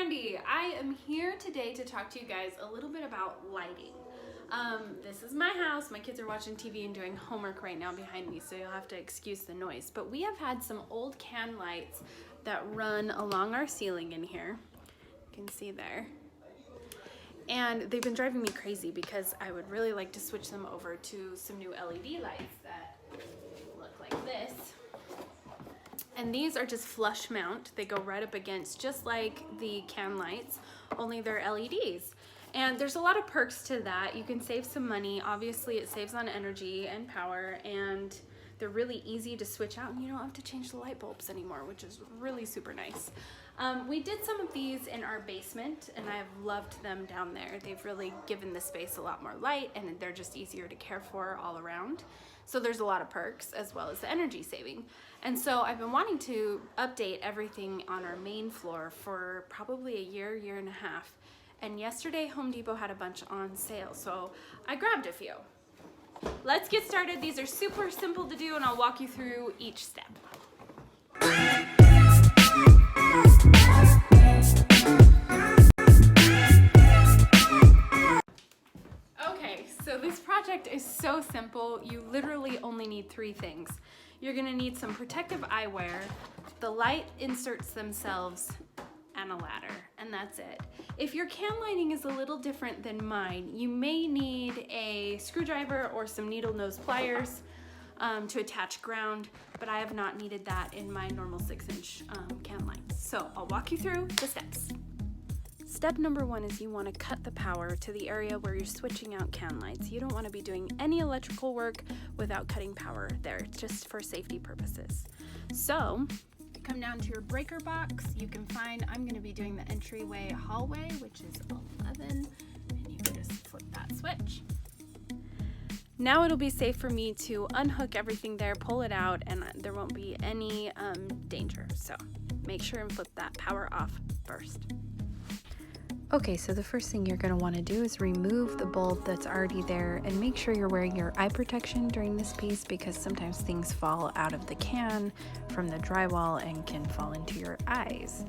Brandy. I am here today to talk to you guys a little bit about lighting. This is my house. My kids are watching TV and doing homework right now behind me, so you'll have to excuse the noise. But we have had some old can lights that run along our ceiling in here. You can see there. And they've been driving me crazy because I would really like to switch them over to some new LED lights that look like this. And these are just flush mount. They go right up against, just like the can lights, only they're LEDs. And there's a lot of perks to that. You can save some money. Obviously it saves on energy and power, and they're really easy to switch out, and you don't have to change the light bulbs anymore, which is really super nice. We did some of these in our basement, and I have loved them down there. They've really given the space a lot more light, and they're just easier to care for all around. So there's a lot of perks as well as the energy saving. And so I've been wanting to update everything on our main floor for probably a year and a half. And yesterday Home Depot had a bunch on sale, so I grabbed a few. Let's get started. These are super simple to do, and I'll walk you through each step. Okay, so this project is so simple. You literally only need 3 things. You're gonna need some protective eyewear, the light inserts themselves, and a ladder, and that's it. If your can lighting is a little different than mine, you may need a screwdriver or some needle nose pliers to attach ground, but I have not needed that in my normal 6-inch can lights. So I'll walk you through the steps. Step number 1 is you want to cut the power to the area where you're switching out can lights. You don't want to be doing any electrical work without cutting power there, just for safety purposes. So come down to your breaker box. You can find, I'm going to be doing the entryway hallway, which is 11, and you can just flip that switch. Now it'll be safe for me to unhook everything there, pull it out, and there won't be any danger. So make sure and flip that power off first. Okay, so the first thing you're going to want to do is remove the bulb that's already there, and make sure you're wearing your eye protection during this piece, because sometimes things fall out of the can from the drywall and can fall into your eyes.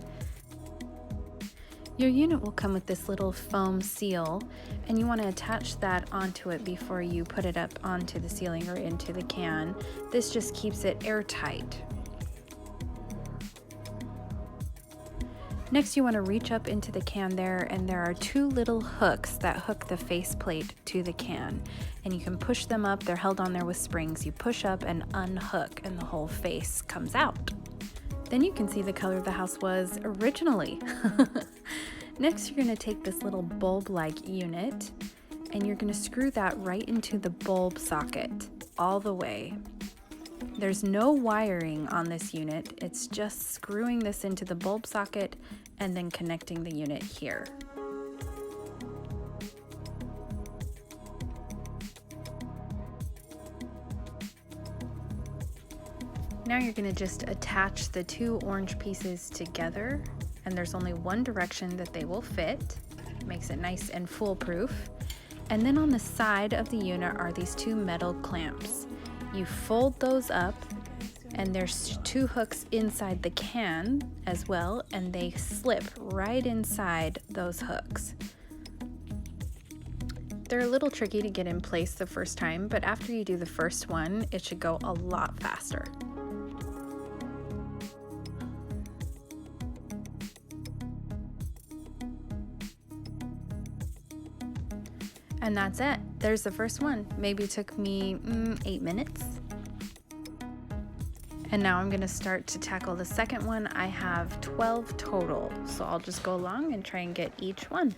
Your unit will come with this little foam seal, and you want to attach that onto it before you put it up onto the ceiling or into the can. This just keeps it airtight. Next, you want to reach up into the can there, and there are 2 little hooks that hook the faceplate to the can, and you can push them up. They're held on there with springs. You push up and unhook, and the whole face comes out. Then you can see the color the house was originally. Next, you're going to take this little bulb-like unit, and you're going to screw that right into the bulb socket all the way. There's no wiring on this unit. It's just screwing this into the bulb socket and then connecting the unit here. Now you're going to just attach the 2 orange pieces together, and there's only one direction that they will fit. Makes it nice and foolproof. And then on the side of the unit are these 2 metal clamps. You fold those up, and there's 2 hooks inside the can as well, and they slip right inside those hooks. They're a little tricky to get in place the first time, but after you do the first one, it should go a lot faster. And that's it. There's the first one. Maybe it took me 8 minutes. And now I'm going to start to tackle the second one. I have 12 total, so I'll just go along and try and get each one.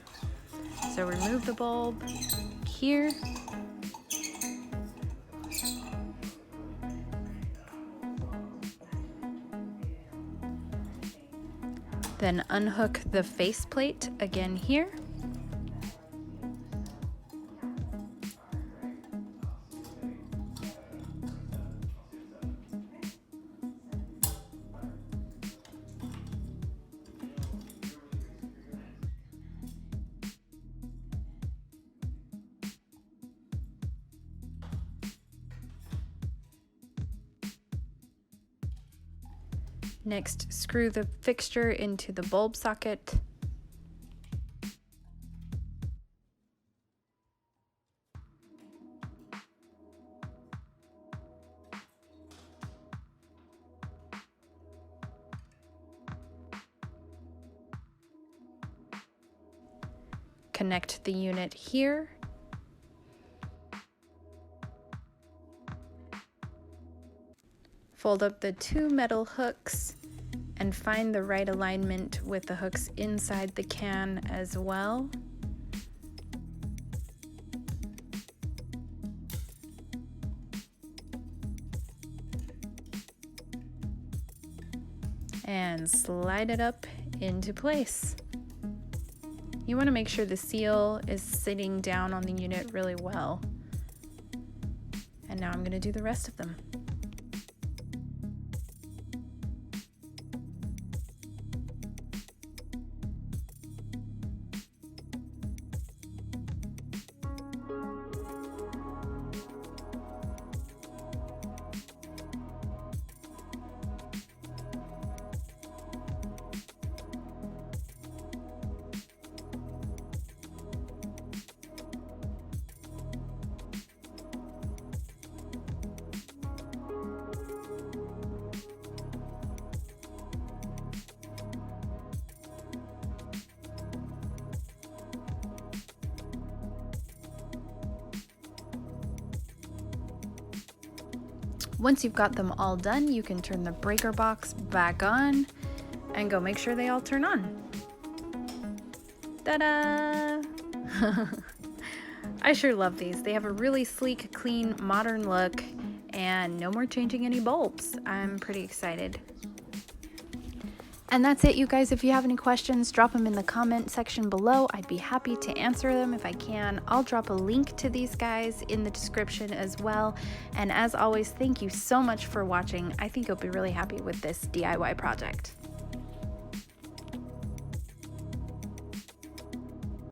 So remove the bulb here. Then unhook the faceplate again here. Next, screw the fixture into the bulb socket connect the unit here. Fold up the 2 metal hooks and find the right alignment with the hooks inside the can as well. And slide it up into place. You want to make sure the seal is sitting down on the unit really well. And now I'm going to do the rest of them. Once you've got them all done, you can turn the breaker box back on and go make sure they all turn on. Ta-da! I sure love these. They have a really sleek, clean, modern look, and no more changing any bulbs. I'm pretty excited. And that's it, you guys. If you have any questions, drop them in the comment section below. I'd be happy to answer them if I can. I'll drop a link to these guys in the description as well. And as always, thank you so much for watching. I think you'll be really happy with this DIY project.